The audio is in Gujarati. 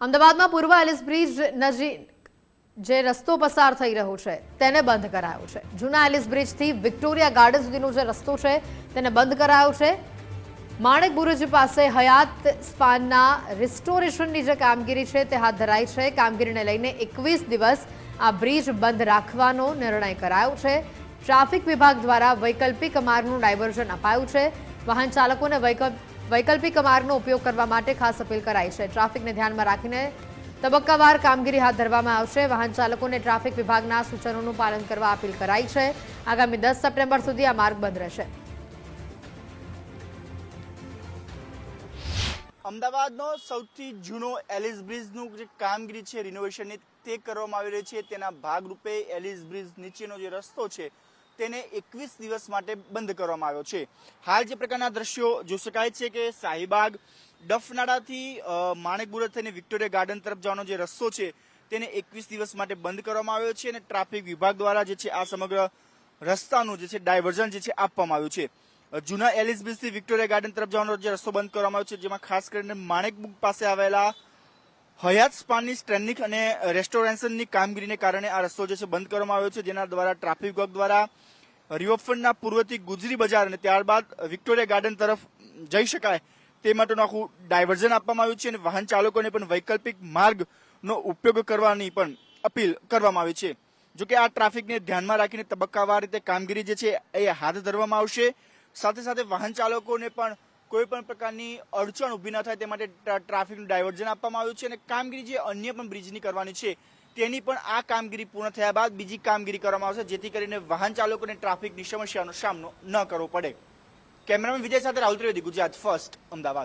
અમદાવાદમાં પૂર્વ એલિસ બ્રિજ નજીક જે રસ્તો પસાર થઈ રહ્યો છે તેને બંધ કરાયો છે। જૂના એલિસ બ્રિજથી વિક્ટોરિયા ગાર્ડન સુધીનો જે રસ્તો છે તેને બંધ કરાયો છે। માણેક બુરુજ પાસે હયાત સ્પાના રિસ્ટોરેશનની જે કામગીરી છે તે હાથ ધરાઈ છે। કામગીરીને લઈને 21 દિવસ આ બ્રિજ બંધ રાખવાનો નિર્ણય કરાયો છે। ટ્રાફિક વિભાગ દ્વારા વૈકલ્પિક માર્ગનું ડાયવર્ઝન અપાયું છે। વાહન ચાલકોને વૈકલ્પિક માર્ગનો ઉપયોગ કરવા માટે ખાસ અપીલ કરાઈ છે। ટ્રાફિકને ધ્યાનમાં રાખીને તબક્કાવાર કામગીરી હાથ ધરવામાં આવશે। વાહન ચાલકોને ટ્રાફિક વિભાગના સૂચનોનું પાલન કરવા અપીલ કરાઈ છે। આગામી 10 સપ્ટેમ્બર સુધી આ માર્ગ બંધ રહેશે। અમદાવાદનો સૌથી જૂનો એલિસ બ્રિજનું જે કામગીરી છે રિનોવેશનની તે કરવામાં આવી રહી છે। તેના ભાગરૂપે એલિસ બ્રિજ નીચેનો જે રસ્તો છે તેને 21 દિવસ માટે બંધ કરવામાં આવ્યો છે। હાલ જે પ્રકારના દ્રશ્યો જોઈ શકાય છે કે શાહીબાગ ડફનાડાથી માણેક બુરુજ થઈને વિક્ટોરિયા ગાર્ડન તરફ જવાનો જે રસ્તો છે તેને 21 દિવસ માટે બંધ કરવામાં આવ્યો છે અને ટ્રાફિક વિભાગ દ્વારા જે છે આ સમગ્ર રસ્તાનું જે છે ડાયવર્ઝન જે છે આપવામાં આવ્યું છે। જૂના એલિસ બ્રિજથી વિક્ટોરિયા ગાર્ડન તરફ જવાનો જે રસ્તો બંધ કરવામાં આવ્યો છે, જેમાં ખાસ કરીને માણેક બુક પાસે આવેલા હયાત સ્પાની સ્ટ્રેન્ડિંગ અને રેસ્ટોરેશનની કામગીરીને કારણે આ રસ્તો જે છે બંધ કરવામાં આવ્યો છે, જેના દ્વારા ટ્રાફિક વિભાગ દ્વારા રિવરફ્રન્ટના પૂર્વથી ગુજરી બજાર અને ત્યારબાદ વિક્ટોરિયા ગાર્ડન તરફ જઈ શકાય તે માટેનું આખું ડાયવર્ઝન આપવામાં આવ્યું છે અને વાહન ચાલકોને પણ વૈકલ્પિક માર્ગનો ઉપયોગ કરવાની પણ અપીલ કરવામાં આવી છે। જોકે આ ટ્રાફિકને ધ્યાનમાં રાખીને તબક્કાવાર રીતે કામગીરી જે છે એ હાથ ધરવામાં આવશે। સાથે સાથે વાહન ચાલકોને પણ કોઈ પણ પ્રકારની અડચણ ઊભી ન થાય તે માટે ટ્રાફિકનું ડાયવર્ઝન આપવામાં આવ્યું છે અને કામગીરી જે અન્ય પણ બ્રિજની કરવાની છે તેની પણ આ કામગીરી પૂર્ણ થયા બાદ બીજી કામગીરી કરવામાં આવશે, જેથી કરીને વાહન ચાલકોને ટ્રાફિકની સમસ્યાનો સામનો ન કરવો પડે। કેમેરામેન વિજય સાથે રાહુલ ત્રિવેદી, ગુજરાત ફર્સ્ટ, અમદાવાદ।